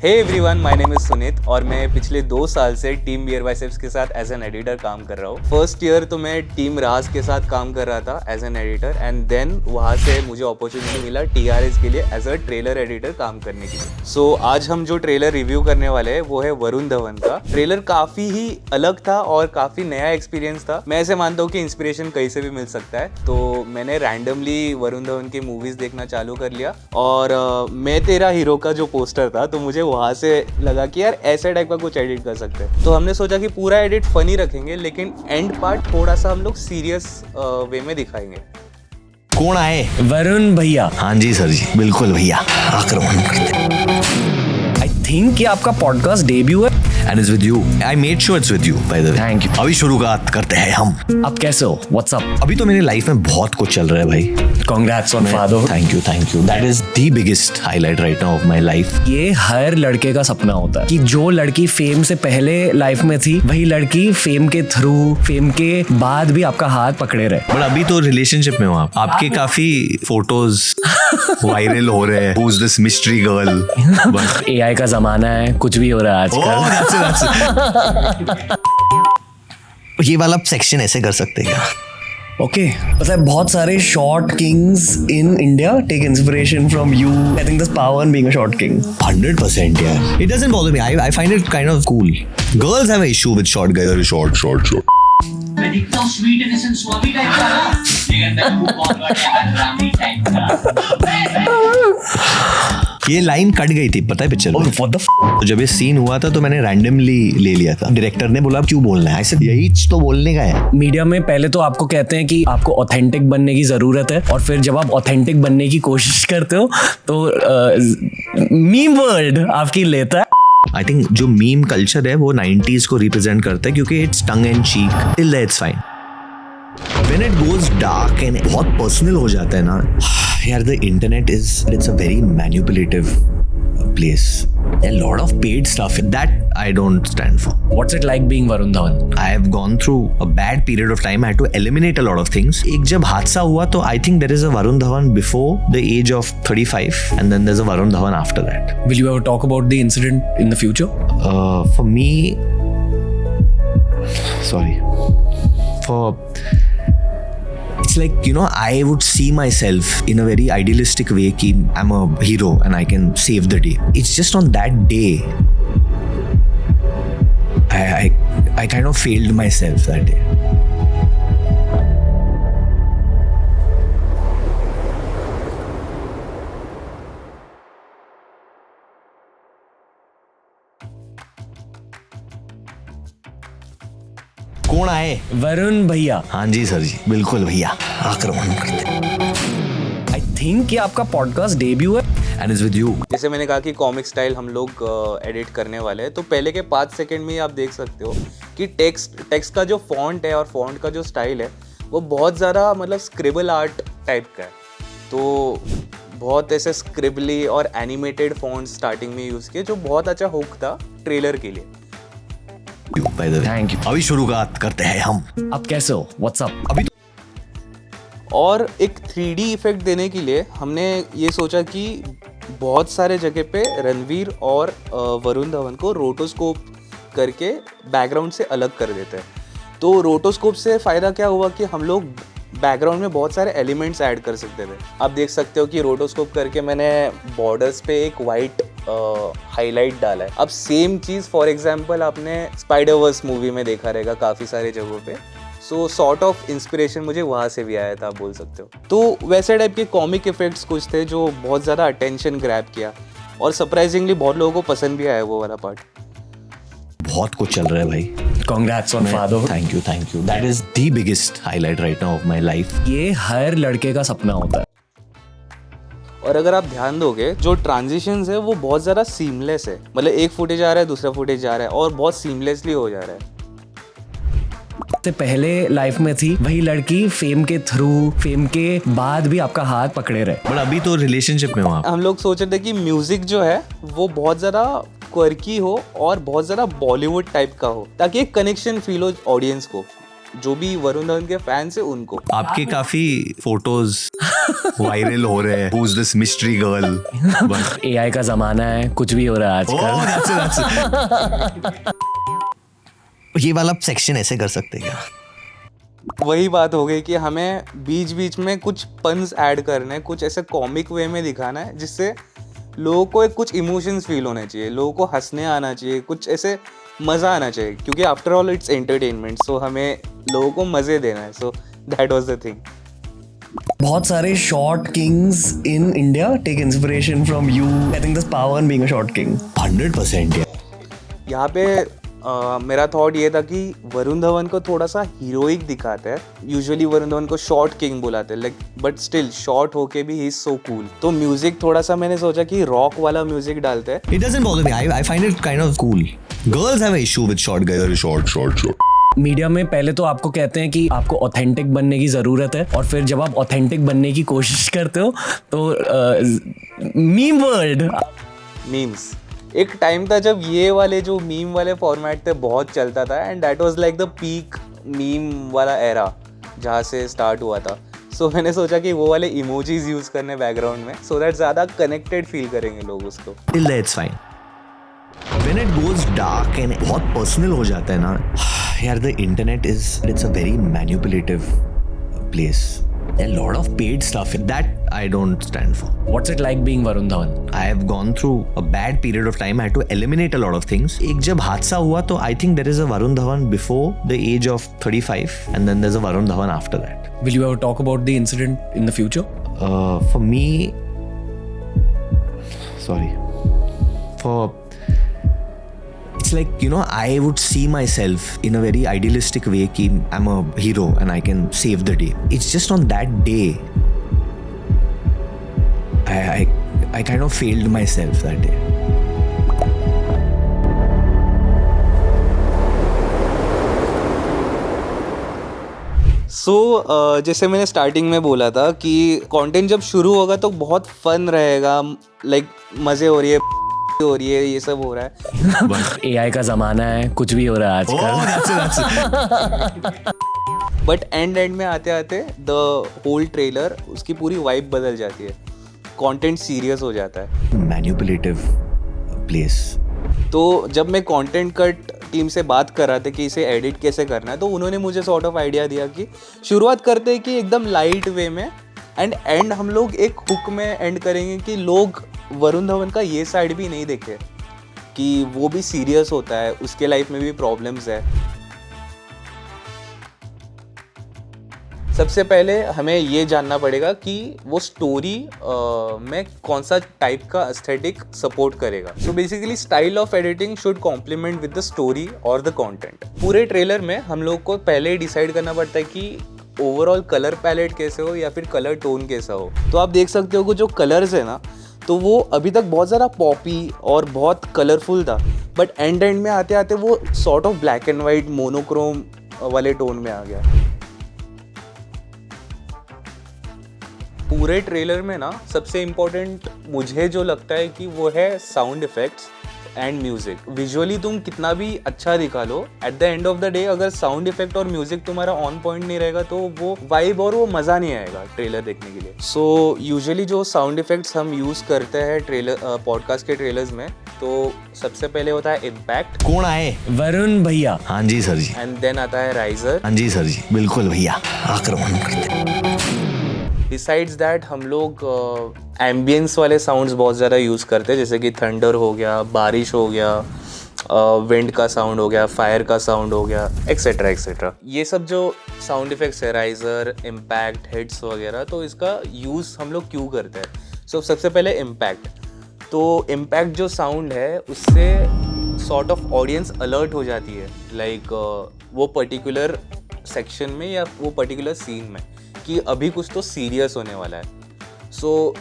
Hey everyone, my name is Suneet और मैं पिछले 2 साल से टीम बियर बाइसेप्स के साथ एज एन एडिटर काम कर रहा हूँ। फर्स्ट ईयर तो मैं टीम राज के साथ काम कर रहा था as an editor and then वहाँ से मुझे अपॉर्चुनिटी मिला टीआरएस के लिए एज अ ट्रेलर एडिटर काम करने के लिए। सो आज हम जो ट्रेलर रिव्यू करने वाले हैं वो है वरुण धवन का। ट्रेलर काफ़ी ही अलग था और काफ़ी नया एक्सपीरियंस था। मैं ऐसे मानता हूँ कि इंस्पिरेशन कहीं से भी मिल सकता है, तो मैंने रैंडमली वरुण धवन की मूवीज़ देखना चालू कर लिया और मैं तेरा हीरो का जो पोस्टर था तो मुझे वहाँ से लगा कि यार ऐसे टाइप का कुछ एडिट कर सकते हैं। तो हमने सोचा कि पूरा एडिट फनी रखेंगे लेकिन एंड पार्ट थोड़ा सा हम लोग सीरियस वे में दिखाएंगे। कौन आए? वरुण भैया। हाँ जी सर जी, बिल्कुल भैया, आक्रमण करते। आई थिंक ये आपका पॉडकास्ट डेब्यू है। And it's with you. I made sure it's with you, by the way. Thank you. अभी शुरुआत करते हैं हम। आप कैसे हो? What's up? अभी तो मेरी लाइफ में बहुत कुछ चल रहा है भाई। Congrats on fatherhood. Thank you. That is the biggest highlight right now of my life. ये हर लड़के का सपना होता है कि जो लड़की फेम से पहले लाइफ में थी वही लड़की फेम के थ्रू, फेम के बाद भी आपका हाथ पकड़े रहे। बट अभी तो रिलेशनशिप में हो आप। आपके काफी फोटोज वायरल हो रहे हैं। Who's this mystery girl? But AI का जमाना है, कुछ भी हो रहा है आजकल। that's it. ये वाला सेक्शन ऐसे कर सकते हैं क्या? ओके, पता है बहुत सारे short kings in India take inspiration from you. I think this power in being a short king. 100% yeah. It doesn't bother me. I find it kind of cool. Girls have an issue with short guys. Short. मैं दिखता हूँ sweet innocent स्वामी type का ना, लेकिन मैं हूँ बहुत बड़ा हरामी टाइप का। ये लाइन कट गई थी पता है पिक्चर में। What the तो जब ये सीन हुआ था तो मैंने रैंडमली ले लिया था। डायरेक्टर ने बोला क्यों बोलना है, ऐसे यही तो बोलने का है। मीडिया में पहले तो आपको कहते हैं कि आपको ऑथेंटिक बनने की जरूरत है और फिर जब आप ऑथेंटिक बनने की कोशिश करते हो तो मीम वर्ल्ड आपकी लेता है। आई थिंक जो मीम कल्चर है वो 90s को रिप्रेजेंट करता है क्योंकि it's tongue and cheek, till that it's fine. When it goes dark and बहुत पर्सनल हो जाता है ना यार, the internet it's a very manipulative place. A lot of paid stuff that I don't stand for. What's it like being Varun Dhawan? I have gone through a bad period of time. I had to eliminate a lot of things. एक जब हादसा हुआ तो I think there is a Varun Dhawan before the age of 35 and then there's a Varun Dhawan after that. Will you ever talk about the incident in the future? For me, it's like, you know, I would see myself in a very idealistic way कि I'm a hero and I can save the day. It's just on that day I kind of failed myself that day. कौन आए? वरुण भैया। हाँ जी sir जी, बिल्कुल भैया, आक्रमण करते। I think ये आपका पॉडकास्ट डेब्यू है। And it's with you. जैसे मैंने कहा कि कॉमिक स्टाइल हम लोग एडिट करने वाले हैं, तो पहले के 5 सेकंड में ही आप देख सकते हो कि टेक्स्ट का जो फॉन्ट है और फॉन्ट का जो स्टाइल है वो बहुत ज़्यादा मतलब स्क्रिबल आर्ट टाइप का है। तो बहुत ऐसे स्क्रिबली और एनिमेटेड फॉन्ट स्टार्टिंग में यूज़ किए जो बहुत अच्छा हुक था ट्रेलर के लिए। Thank you. अभी शुरुआत करते हैं हम। आप कैसे हो? What's up? अभी और एक 3D इफेक्ट देने के लिए हमने ये सोचा कि बहुत सारे जगह पे रणवीर और वरुण धवन को रोटोस्कोप करके बैकग्राउंड से अलग कर देते हैं। तो रोटोस्कोप से फ़ायदा क्या हुआ कि हम लोग बैकग्राउंड में बहुत सारे एलिमेंट्स ऐड कर सकते थे। आप देख सकते हो कि रोटोस्कोप करके मैंने बॉर्डर्स पे एक वाइट हाईलाइट डाला है। अब सेम चीज़ फॉर एग्जांपल आपने स्पाइडरवर्स मूवी में देखा रहेगा काफ़ी सारे जगहों पे। सो सॉर्ट ऑफ इंस्पिरेशन मुझे वहाँ से भी आया था, आप बोल सकते हो। तो वैसे टाइप के कॉमिक इफेक्ट्स कुछ थे जो बहुत ज़्यादा अटेंशन ग्रैब किया और सरप्राइजिंगली बहुत लोगों को पसंद भी आया वो वाला पार्ट। बहुत कुछ चल रहा है भाई। Congrats on fatherhood. Thank you. That is the biggest highlight right now of my life. ये हर लड़के का सपना होता है। और अगर आप ध्यान दोगे जो ट्रांजिशंस है वो बहुत ज़्यादा सीमलेस है। मतलब एक फुटेज आ रहा है, दूसरा फुटेज जा रहा है और बहुत सीमलेसली हो जा रहा है। से पहले लाइफ में थी वही लड़की फेम के थ्रू, फेम के बाद भी आपका हाथ पकड़े रहे। बट अभी तो रिलेशनशिप में हो आप। हम लोग सोच रहे थे कि म्यूजिक जो है वो बहुत ज़्यादा क्वर्की हो और बहुत ज़्यादा बॉलीवुड टाइप का हो ताकि एक कनेक्शन फील हो ऑडियंस को। जो भी वरुण धवन के फैंस है उनको। आपके काफी फोटोज वायरल हो रहे हैं, Who's this mystery girl? But AI का जमाना है, कुछ भी हो रहा है आजकल। that's it. ये वाला सेक्शन ऐसे कर सकते हैं क्या? वही बात हो गई कि हमें बीच बीच में कुछ पन्स ऐड करने, कुछ ऐसे कॉमिक वे में दिखाना है जिससे लोगों को कुछ इमोशंस फील होने चाहिए, लोगों को हंसने आना चाहिए, कुछ ऐसे मज़ा आना चाहिए, क्योंकि after all it's entertainment. So हमें लोगों को मज़े देना है। So that was the thing. बहुत सारे short kings in India take inspiration from you. I think this power in being a short king 100%। यहाँ पे मेरा थॉट ये था कि वरुण धवन को थोड़ा सा हीरोइक दिखाते हैं। यूजुअली वरुण धवन को शॉर्ट किंग बुलाते हैं, लाइक बट स्टिल शॉर्ट होके भी ही इज सो कूल। तो म्यूजिक थोड़ा सा मैंने सोचा कि रॉक वाला म्यूजिक डालते हैं। It doesn't bother me. I find it kind of cool. Girls have an issue with short guys. Very short. Media में पहले तो आपको कहते हैं कि आपको ऑथेंटिक बनने की ज़रूरत है, और फिर जब आप ऑथेंटिक बनने की कोशिश करते हो तो मीम वर्ल्ड। मीम्स एक टाइम था जब ये वाले जो मीम वाले फॉर्मेट थे बहुत चलता था, and that was like the peak meme वाला एरा जहाँ से स्टार्ट हुआ था। सो मैंने सोचा कि वो वाले इमोजीज यूज करने बैकग्राउंड में, सो दैट ज़्यादा कनेक्टेड फील करेंगे लोग उसको। Till there it's fine. When it goes dark and बहुत पर्सनल हो जाता है ना यार, the internet it's a very manipulative place. A lot of paid stuff that I don't stand for. What's it like being Varun Dhawan? I have gone through a bad period of time. I had to eliminate a lot of things. एक जब हादसा हुआ तो I think there is a Varun Dhawan before the age of 35 and then there's a Varun Dhawan after that. Will you ever talk about the incident in the future? For me, it's like, you know, I would see myself in a very idealistic way कि I'm a hero and I can save the day. It's just on that day I kind of failed myself that day. सो जैसे मैंने starting में बोला था कि content जब शुरू होगा तो बहुत फन रहेगा, लाइक मज़े हो रही है, ये सब हो रहा है। AI का जमाना है, कुछ भी हो रहा है आजकल। बट एंड में आते आते द होल ट्रेलर, उसकी पूरी वाइब बदल जाती है, कंटेंट सीरियस हो जाता है। Manipulative place. तो जब मैं कंटेंट कट टीम से बात कर रहा था कि इसे एडिट कैसे करना है, तो उन्होंने मुझे सॉर्ट ऑफ आइडिया दिया कि शुरुआत करते हैं कि एकदम लाइट वे में, एंड हम लोग एक हुक में एंड करेंगे कि लोग वरुण धवन का ये साइड भी नहीं देखे कि वो भी सीरियस होता है, उसके लाइफ में भी प्रॉब्लम्स है। सबसे पहले हमें ये जानना पड़ेगा कि वो स्टोरी में कौन सा टाइप का एस्थेटिक सपोर्ट करेगा। So basically style of editing should complement with the story और द कंटेंट। पूरे ट्रेलर में हम लोग को पहले ही डिसाइड करना पड़ता है कि ओवरऑल कलर पैलेट कैसे हो या फिर कलर टोन कैसा हो। तो आप देख सकते हो कि जो कलर्स है ना, तो वो अभी तक बहुत ज़्यादा पॉपी और बहुत कलरफुल था, बट एंड में आते आते वो sort of black and white monochrome वाले टोन में आ गया। पूरे ट्रेलर में ना सबसे इम्पोर्टेंट मुझे जो लगता है कि वो है sound effects and music. Visually तुम कितना भी अच्छा दिखा लो, at the end of the day अगर साउंड इफेक्ट और म्यूजिक तुम्हारा ऑन पॉइंट नहीं रहेगा तो वो वाइब और वो मज़ा नहीं आएगा ट्रेलर देखने के लिए। सो यूजुअली जो साउंड इफेक्ट्स हम यूज़ करते हैं ट्रेलर पॉडकास्ट के ट्रेलर्स में, तो सबसे पहले होता है इम्पैक्ट। कौन आए? वरुण भैया। हाँ जी सर जी। एंड देन आता है राइजर। हाँ जी सर जी, बिल्कुल भैया, आक्रमण करते। बिसाइड्स दैट हम लोग एम्बियंस वाले साउंड्स बहुत ज़्यादा यूज़ करते हैं, जैसे कि थंडर हो गया, बारिश हो गया, विंड का साउंड हो गया, फायर का साउंड हो गया, एक्सेट्रा एक्सेट्रा। ये सब जो साउंड इफेक्ट्स है, राइजर, इम्पैक्ट, हिट्स वगैरह, तो इसका यूज़ हम लोग क्यों करते हैं? सो सबसे पहले इम्पैक्ट। तो इम्पैक्ट जो साउंड है उससे सॉर्ट ऑफ ऑडियंस अलर्ट हो जाती है, लाइक वो पर्टिकुलर सेक्शन में या वो पर्टिकुलर सीन में कि अभी कुछ तो सीरियस होने वाला है। सो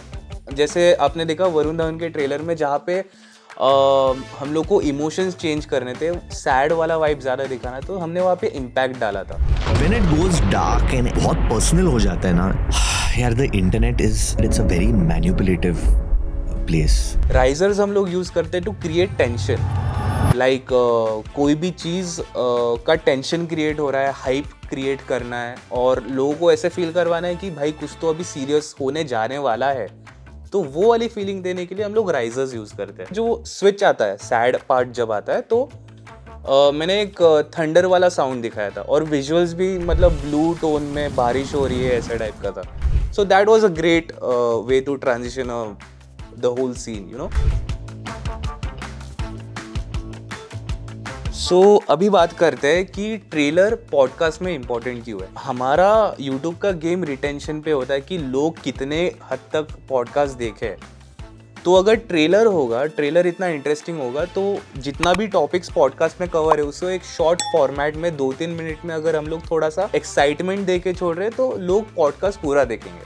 जैसे आपने देखा वरुण धवन के ट्रेलर में जहाँ पे हम लोग को इमोशंस चेंज करने थे, सैड वाला वाइब ज़्यादा दिखाना, तो हमने वहाँ पे इम्पैक्ट डाला था। When it goes dark and बहुत पर्सनल हो जाता है ना यार, the internet it's a very manipulative place. Risers हम लोग यूज़ करते हैं टू क्रिएट टेंशन। लाइक कोई भी चीज़ का टेंशन क्रिएट हो रहा है, हाइप क्रिएट करना है और लोगों को ऐसे फील करवाना है कि भाई कुछ तो अभी सीरियस होने जाने वाला है, तो वो वाली फीलिंग देने के लिए हम लोग राइजर्स यूज़ करते हैं। जो स्विच आता है, सैड पार्ट जब आता है, तो मैंने एक थंडर वाला साउंड दिखाया था और विजुअल्स भी मतलब ब्लू टोन में बारिश हो रही है ऐसा टाइप का था। So that was a great way to transition the whole scene, you know. सो अभी बात करते हैं कि ट्रेलर पॉडकास्ट में इम्पोर्टेंट क्यों है। हमारा यूट्यूब का गेम रिटेंशन पे होता है कि लोग कितने हद तक पॉडकास्ट देखें। तो अगर ट्रेलर होगा, ट्रेलर इतना इंटरेस्टिंग होगा, तो जितना भी टॉपिक्स पॉडकास्ट में कवर है उसको एक शॉर्ट फॉर्मेट में 2-3 मिनट में अगर हम लोग थोड़ा सा एक्साइटमेंट दे के छोड़ रहे हैं तो लोग पॉडकास्ट पूरा देखेंगे।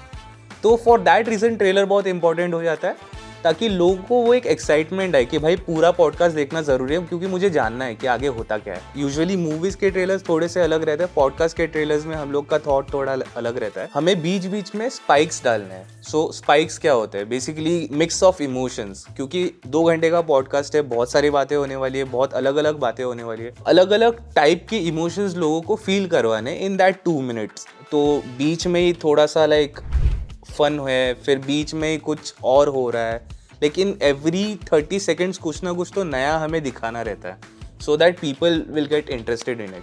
तो फॉर दैट रीज़न ट्रेलर बहुत इंपॉर्टेंट हो जाता है, ताकि लोगों को वो एक एक्साइटमेंट है कि भाई पूरा पॉडकास्ट देखना ज़रूरी है क्योंकि मुझे जानना है कि आगे होता क्या है। यूजुअली मूवीज़ के ट्रेलर्स थोड़े से अलग रहते हैं, पॉडकास्ट के ट्रेलर्स में हम लोग का थॉट थोड़ा अलग रहता है। हमें बीच बीच में स्पाइक्स डालने हैं। सो स्पाइक्स क्या होते हैं? बेसिकली मिक्स ऑफ इमोशंस, क्योंकि 2 घंटे का पॉडकास्ट है, बहुत सारी बातें होने वाली है, बहुत अलग अलग बातें होने वाली है, अलग अलग टाइप की इमोशंस लोगों को फील करवाने इन दैट 2 मिनट्स। तो बीच में ही थोड़ा सा लाइक फन है, फिर बीच में ही कुछ और हो रहा है, लेकिन एवरी 30 सेकेंड्स कुछ ना कुछ तो नया हमें दिखाना रहता है, so that people will get interested in it.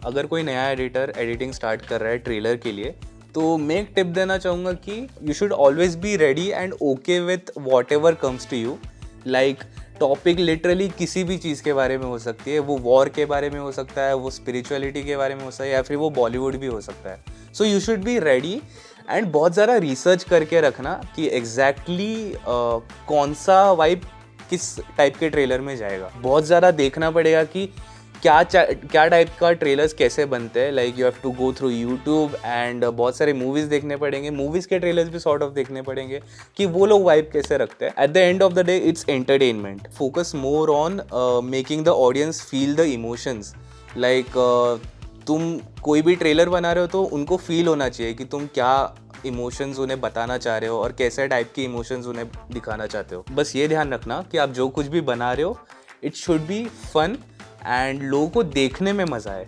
अगर कोई नया एडिटर एडिटिंग स्टार्ट कर रहा है ट्रेलर के लिए, तो मैं एक टिप देना चाहूँगा कि you should always be ready and okay with whatever comes to you. Like topic literally किसी भी चीज़ के बारे में हो सकती है, वो वॉर के बारे में हो सकता है, वो स्पिरिचुअलिटी के बारे में हो सकता है, या फिर वो बॉलीवुड भी हो सकता है। So you should be ready and बहुत ज़्यादा रिसर्च करके रखना कि एग्जैक्टली कौन सा वाइब किस टाइप के ट्रेलर में जाएगा। बहुत ज़्यादा देखना पड़ेगा कि क्या टाइप का ट्रेलर्स कैसे बनते हैं। Like you have to go through YouTube and बहुत सारे मूवीज़ देखने पड़ेंगे, मूवीज़ के ट्रेलर्स भी सॉर्ट ऑफ देखने पड़ेंगे कि वो लोग वाइब कैसे रखते हैं। Eight the end of the day it's entertainment. Focus more on making the audience feel the emotions. Like तुम कोई भी ट्रेलर बना रहे हो तो उनको फील होना चाहिए कि तुम क्या इमोशंस उन्हें बताना चाह रहे हो और कैसे टाइप की इमोशंस उन्हें दिखाना चाहते हो। बस ये ध्यान रखना कि आप जो कुछ भी बना रहे हो, it should be fun and लोगों को देखने में मज़ा आए।